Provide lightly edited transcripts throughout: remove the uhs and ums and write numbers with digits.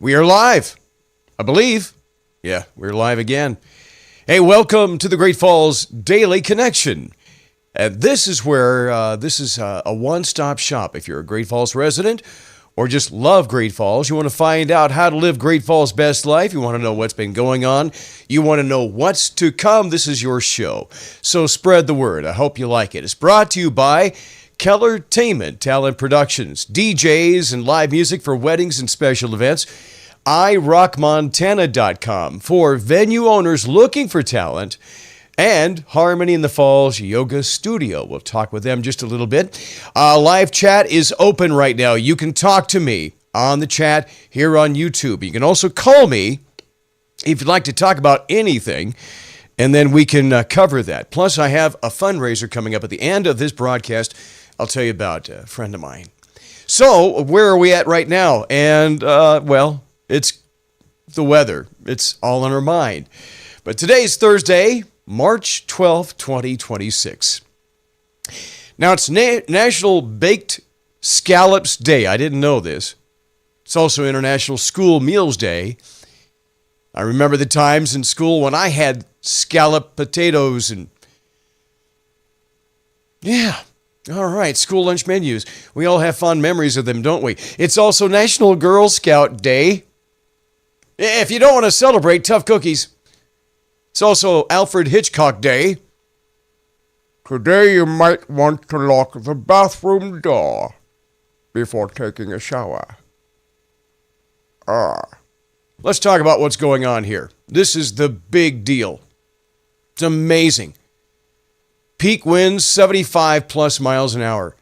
We are live, I believe. Yeah, we're live again. Hey, welcome to the Great Falls Daily Connection. And this is where, this is a one-stop shop. If you're a Great Falls resident or just love Great Falls, you want to find out how to live Great Falls' best life, you want to know what's been going on, you want to know what's to come, this is your show. So spread the word. I hope you like it. It's brought to you by Kellertainment Talent Productions, DJs and live music for weddings and special events. iRockMontana.com for venue owners looking for talent, and Harmony in the Falls Yoga Studio. We'll talk with them just a little bit. Live chat is open right now. You can talk to me on the chat here on YouTube. You can also call me if you'd like to talk about anything, and then we can cover that. Plus, I have a fundraiser coming up at the end of this broadcast. I'll tell you about a friend of mine. So, where are we at right now? And, well, it's the weather. It's all on our mind. But today's Thursday, March 12th, 2026. Now, it's National Baked Scallops Day. I didn't know this. It's also International School Meals Day. I remember the times in school when I had scallop potatoes and, yeah. All right, school lunch menus. We all have fond memories of them, don't we? It's also National Girl Scout Day. If you don't want to celebrate, tough cookies. It's also Alfred Hitchcock Day. Today you might want to lock the bathroom door before taking a shower. Let's talk about what's going on here. This is the big deal. It's amazing. Peak winds, 75 plus miles an hour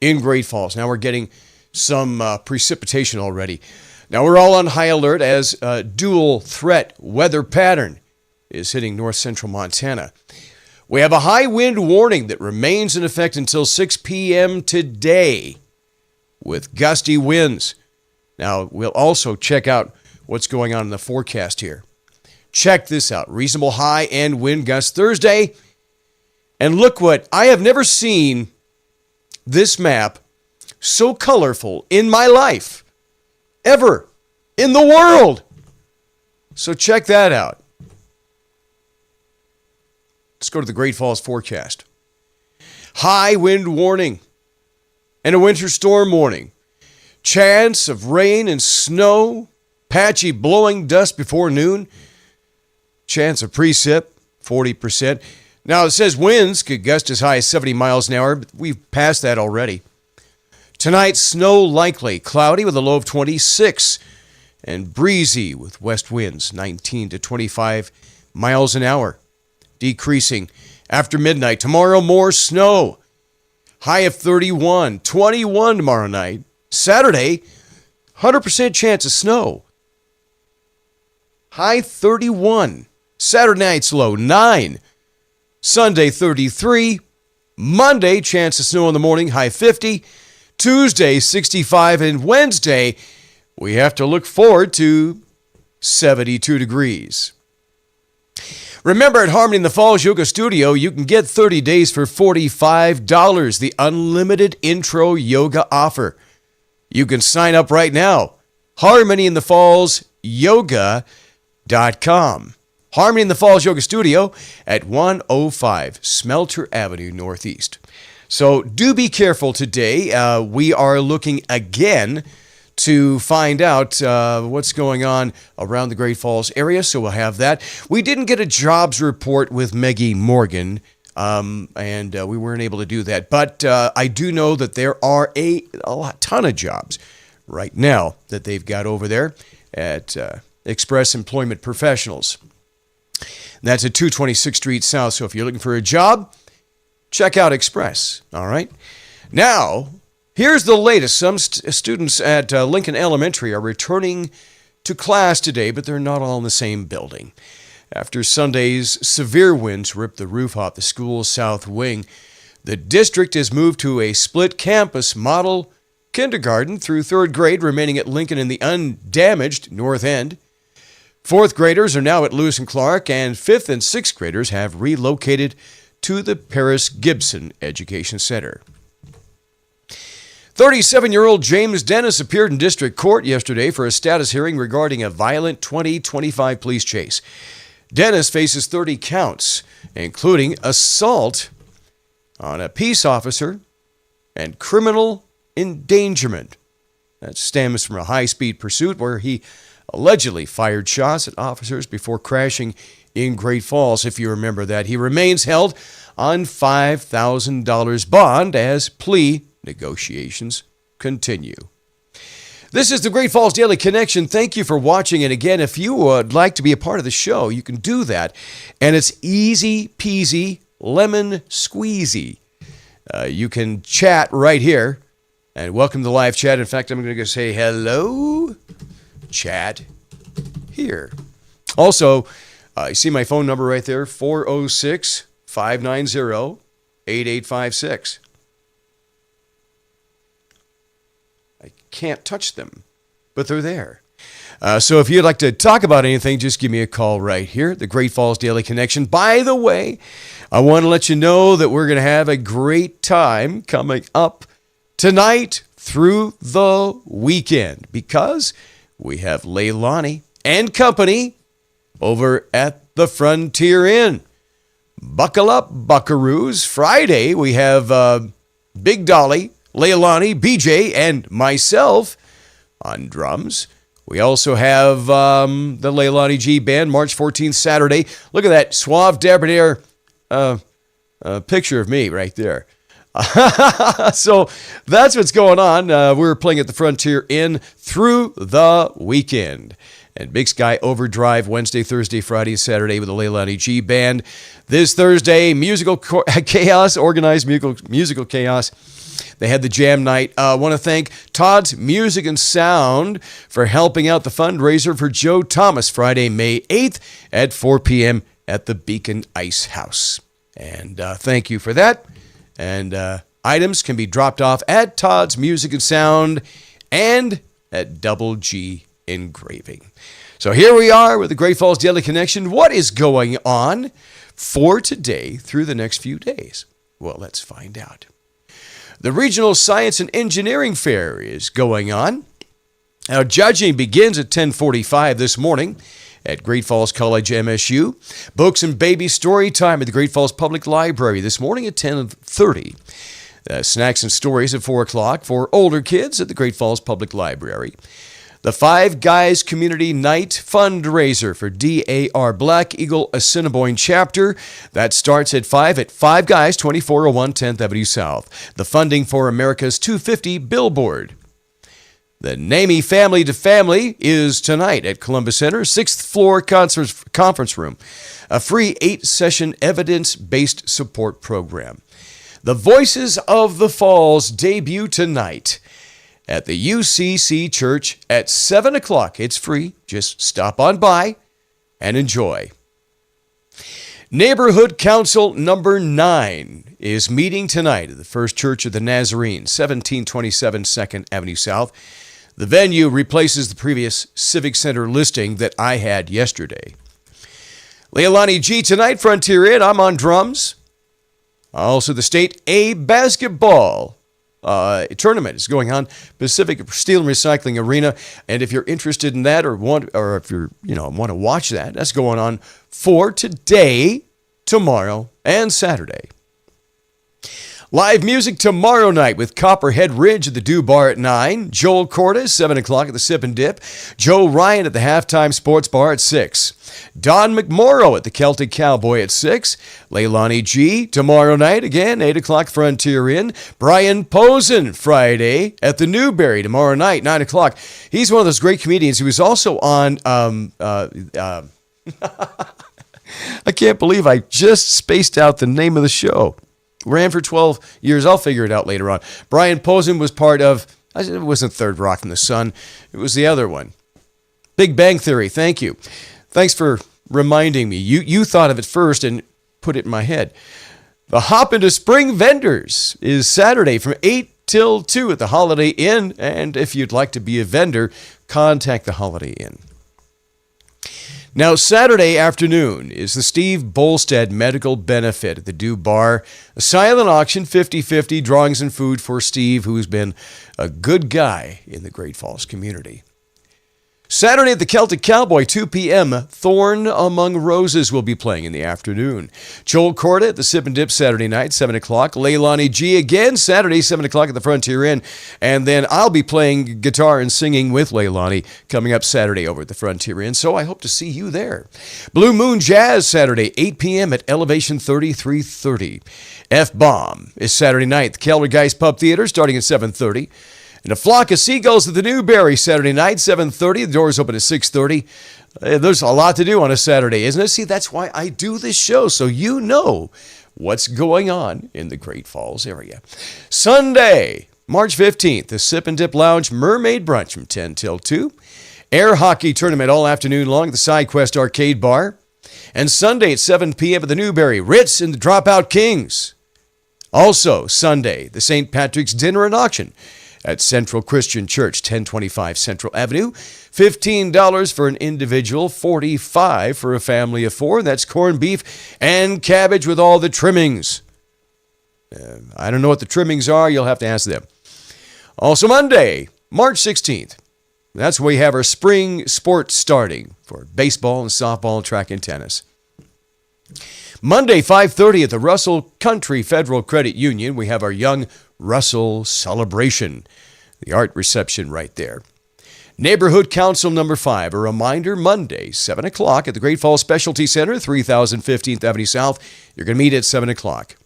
in Great Falls. Now we're getting some precipitation already. Now we're all on high alert as a dual threat weather pattern is hitting north central Montana. We have a high wind warning that remains in effect until 6 p.m. today with gusty winds. Now we'll also check out what's going on in the forecast here. Check this out. Reasonable high and wind gusts Thursday. And look what, I have never seen this map so colorful in my life, ever, in the world. So check that out. Let's go to the Great Falls forecast. High wind warning and a winter storm warning. Chance of rain and snow, patchy blowing dust before noon. Chance of precip, 40%. Now, it says winds could gust as high as 70 miles an hour, but we've passed that already. Tonight, snow likely, cloudy with a low of 26, and breezy with west winds, 19 to 25 miles an hour, decreasing after midnight. Tomorrow, more snow, high of 31, 21 tomorrow night. Saturday, 100% chance of snow, high 31. Saturday night's low, 9. Sunday, 33. Monday, chance of snow in the morning, high 50. Tuesday, 65. And Wednesday, we have to look forward to 72 degrees. Remember, at Harmony in the Falls Yoga Studio, you can get 30 days for $45, the unlimited intro yoga offer. You can sign up right now. HarmonyInTheFallsYoga.com. Harmony in the Falls Yoga Studio at 105 Smelter Avenue Northeast. So do be careful today. We are looking again to find out what's going on around the Great Falls area, so we'll have that. We didn't get a jobs report with Maggie Morgan, and we weren't able to do that. But I do know that there are a ton of jobs right now that they've got over there at Express Employment Professionals. That's at 226th Street South. So if you're looking for a job, check out Express. All right. Now, here's the latest. Some students at Lincoln Elementary are returning to class today, but they're not all in the same building. After Sunday's severe winds ripped the roof off the school's south wing, the district has moved to a split campus model kindergarten through third grade, remaining at Lincoln in the undamaged north end. Fourth graders are now at Lewis and Clark, and fifth and sixth graders have relocated to the Paris Gibson Education Center. 37-year-old James Dennis appeared in district court yesterday for a status hearing regarding a violent 2025 police chase. Dennis faces 30 counts, including assault on a peace officer and criminal endangerment. That stems from a high-speed pursuit where he allegedly fired shots at officers before crashing in Great Falls. If you remember that, he remains held on $5,000 bond as plea negotiations continue. This is the Great Falls Daily Connection. Thank you for watching. And again, if you would like to be a part of the show, you can do that. And it's easy peasy, lemon squeezy. You can chat right here. And welcome to the live chat. In fact, I'm going to go say hello, chat here. Also, you see my phone number right there, 406-590-8856. I can't touch them, but they're there. So if you'd like to talk about anything, just give me a call right here, the Great Falls Daily Connection. By the way, I want to let you know that we're going to have a great time coming up tonight through the weekend because we have Leilani and company over at the Frontier Inn. Buckle up, buckaroos. Friday, we have Big Dolly, Leilani, BJ, and myself on drums. We also have the Leilani G Band, March 14th, Saturday. Look at that suave debonair picture of me right there. So that's what's going on. We're playing at the Frontier Inn through the weekend. And Big Sky Overdrive Wednesday, Thursday, Friday, Saturday with the Leilani G Band. This Thursday, musical chaos, organized musical chaos. They had the jam night. I want to thank Todd's Music and Sound for helping out the fundraiser for Joe Thomas Friday, May 8th at 4 p.m. at the Beacon Ice House. And thank you for that. And items can be dropped off at Todd's Music and Sound and at Double G Engraving. So here we are with the Great Falls Daily Connection. What is going on for today through the next few days? Well, let's find out. The Regional Science and Engineering Fair is going on. Now, judging begins at 10:45 this morning at Great Falls College MSU. Books and baby story time at the Great Falls Public Library this morning at 10:30. Snacks and stories at 4 o'clock for older kids at the Great Falls Public Library. The Five Guys Community Night fundraiser for DAR Black Eagle Assiniboine chapter. That starts at 5 at Five Guys, 2401 10th Avenue South. The funding for America's 250 billboard. The NAMI Family to Family is tonight at Columbus Center, 6th floor conference room. A free 8-session evidence-based support program. The Voices of the Falls debut tonight at the UCC Church at 7 o'clock. It's free. Just stop on by and enjoy. Neighborhood Council number 9 is meeting tonight at the First Church of the Nazarene, 1727 2nd Avenue South. The venue replaces the previous Civic Center listing that I had yesterday. Leilani G tonight, Frontier Inn. I'm on drums. Also, the State A basketball tournament is going on, Pacific Steel and Recycling Arena. And if you're interested in that or want to watch that, that's going on for today, tomorrow, and Saturday. Live music tomorrow night with Copperhead Ridge at the Dew Bar at 9. Joel Cordes, 7 o'clock at the Sip and Dip. Joe Ryan at the Halftime Sports Bar at 6. Don McMorrow at the Celtic Cowboy at 6. Leilani G tomorrow night, again, 8 o'clock Frontier Inn. Brian Posehn Friday at the Newberry tomorrow night, 9 o'clock. He's one of those great comedians. He was also on... I can't believe I just spaced out the name of the show. Ran for 12 years. I'll figure it out later on. Brian Posehn was part of, it wasn't Third Rock from the Sun. It was the other one. Big Bang Theory. Thank you. Thanks for reminding me. You thought of it first and put it in my head. The Hop into Spring Vendors is Saturday from 8 till 2 at the Holiday Inn. And if you'd like to be a vendor, contact the Holiday Inn. Now, Saturday afternoon is the Steve Bolstead Medical Benefit at the DAR. A silent auction, 50-50, drawings and food for Steve, who's been a good guy in the Great Falls community. Saturday at the Celtic Cowboy, 2 p.m., Thorn Among Roses will be playing in the afternoon. Joel Corda at the Sip and Dip Saturday night, 7 o'clock. Leilani G again, Saturday, 7 o'clock at the Frontier Inn. And then I'll be playing guitar and singing with Leilani coming up Saturday over at the Frontier Inn. So I hope to see you there. Blue Moon Jazz Saturday, 8 p.m. at Elevation 3330. F-Bomb is Saturday night, the Keldergeist Pub Theater starting at 7:30. And a Flock of Seagulls at the Newberry Saturday night, 7:30. The doors open at 6:30. There's a lot to do on a Saturday, isn't it? See, that's why I do this show, so you know what's going on in the Great Falls area. Sunday, March 15th, the Sip and Dip Lounge Mermaid Brunch from 10 till 2. Air hockey tournament all afternoon long at the SideQuest Arcade Bar. And Sunday at 7 p.m. at the Newberry, Ritz and the Dropout Kings. Also, Sunday, the St. Patrick's Dinner and Auction at Central Christian Church, 1025 Central Avenue. $15 for an individual, $45 for a family of 4. That's corned beef and cabbage with all the trimmings. I don't know what the trimmings are. You'll have to ask them. Also Monday, March 16th. That's where we have our spring sports starting for baseball and softball and track and tennis. Monday, 5:30 at the Russell Country Federal Credit Union, we have our Young Russell Celebration, the art reception right there. Neighborhood Council number 5, a reminder, Monday, 7 o'clock at the Great Falls Specialty Center, 3015th Avenue South. You're going to meet at 7 o'clock.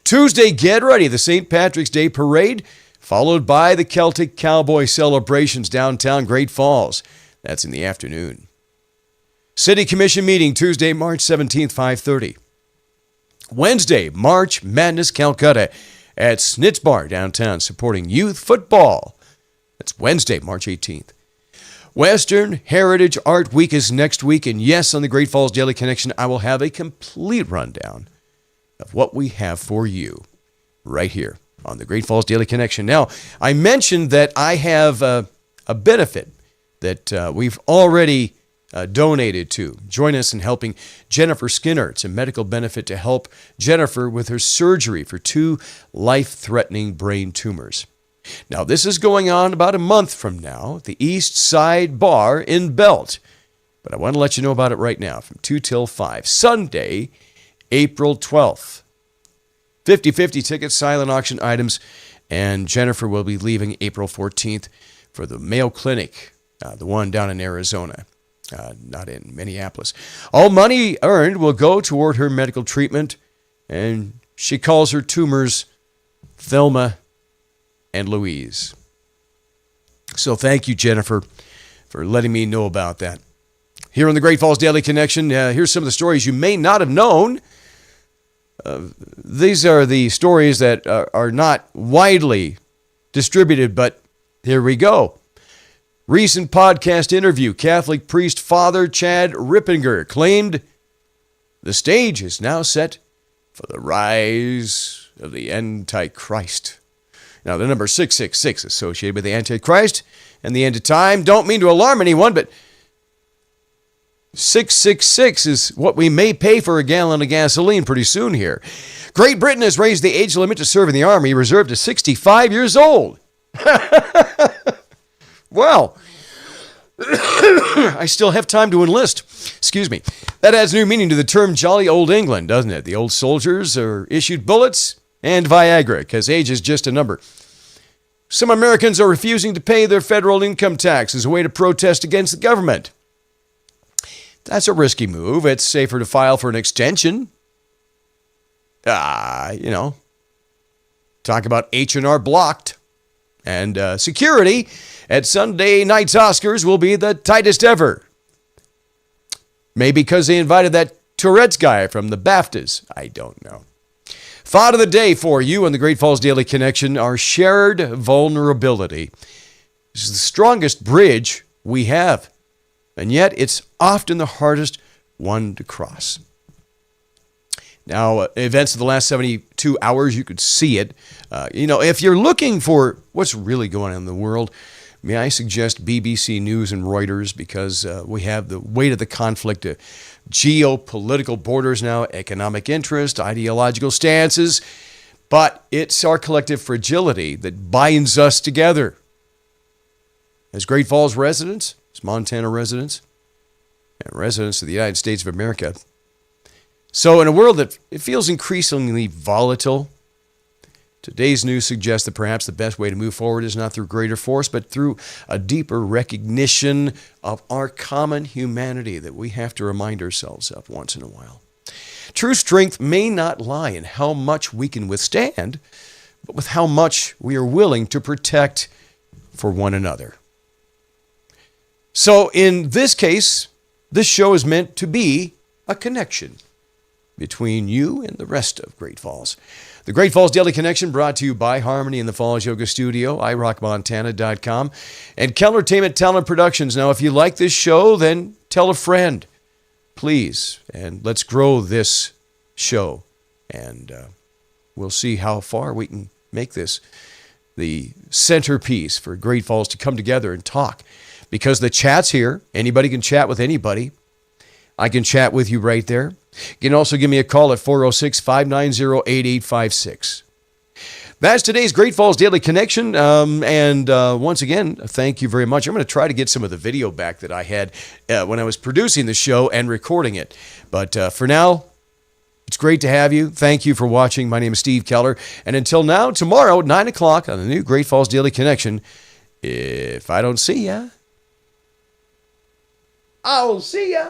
Tuesday, get ready, the St. Patrick's Day Parade, followed by the Celtic Cowboy celebrations downtown Great Falls. That's in the afternoon. City Commission meeting Tuesday, March 17th, 5:30. Wednesday, March Madness Calcutta at Snitz Bar downtown supporting youth football. That's Wednesday, March 18th. Western Heritage Art Week is next week, and yes, on the Great Falls Daily Connection, I will have a complete rundown of what we have for you right here on the Great Falls Daily Connection. Now, I mentioned that I have a benefit that we've already donated to. Join us in helping Jennifer Skinner. It's a medical benefit to help Jennifer with her surgery for 2 life-threatening brain tumors. Now, this is going on about a month from now at the East Side Bar in Belt. But I want to let you know about it right now from 2 till 5. Sunday, April 12th. 50-50 tickets, silent auction items, and Jennifer will be leaving April 14th for the Mayo Clinic, the one down in Arizona. Not in Minneapolis. All money earned will go toward her medical treatment, and she calls her tumors Thelma and Louise. So thank you, Jennifer, for letting me know about that. Here on the Great Falls Daily Connection, here's some of the stories you may not have known. These are the stories that are not widely distributed, but here we go. Recent podcast interview, Catholic priest Father Chad Rippinger claimed the stage is now set for the rise of the Antichrist. Now, the number 666 associated with the Antichrist and the end of time. Don't mean to alarm anyone, but 666 is what we may pay for a gallon of gasoline pretty soon here. Great Britain has raised the age limit to serve in the Army, reserved to 65 years old. Well, I still have time to enlist. Excuse me. That adds new meaning to the term jolly old England, doesn't it? The old soldiers are issued bullets and Viagra, because age is just a number. Some Americans are refusing to pay their federal income tax as a way to protest against the government. That's a risky move. It's safer to file for an extension. Talk about H&R Blocked. And security at Sunday night's Oscars will be the tightest ever. Maybe because they invited that Tourette's guy from the BAFTAs. I don't know. Thought of the day for you on the Great Falls Daily Connection, our shared vulnerability. This is the strongest bridge we have, and yet it's often the hardest one to cross. Now, events of the last 72 hours, you could see it. If you're looking for what's really going on in the world, May I suggest BBC News and Reuters, because we have the weight of the conflict, geopolitical borders now, economic interest, ideological stances, but it's our collective fragility that binds us together. As Great Falls residents, as Montana residents, and residents of the United States of America. So in a world that it feels increasingly volatile, today's news suggests that perhaps the best way to move forward is not through greater force, but through a deeper recognition of our common humanity that we have to remind ourselves of once in a while. True strength may not lie in how much we can withstand, but with how much we are willing to protect for one another. So in this case, this show is meant to be a connection between you and the rest of Great Falls. The Great Falls Daily Connection brought to you by Harmony in the Falls Yoga Studio, iRockMontana.com, and Kellertainment Talent Productions. Now, if you like this show, then tell a friend, please, and let's grow this show. And we'll see how far we can make this the centerpiece for Great Falls to come together and talk. Because the chat's here. Anybody can chat with anybody. I can chat with you right there. You can also give me a call at 406-590-8856. That's today's Great Falls Daily Connection. Once again, thank you very much. I'm going to try to get some of the video back that I had when I was producing the show and recording it. But for now, it's great to have you. Thank you for watching. My name is Steve Keller. And until now, tomorrow, 9 o'clock on the new Great Falls Daily Connection, if I don't see ya, I'll see ya.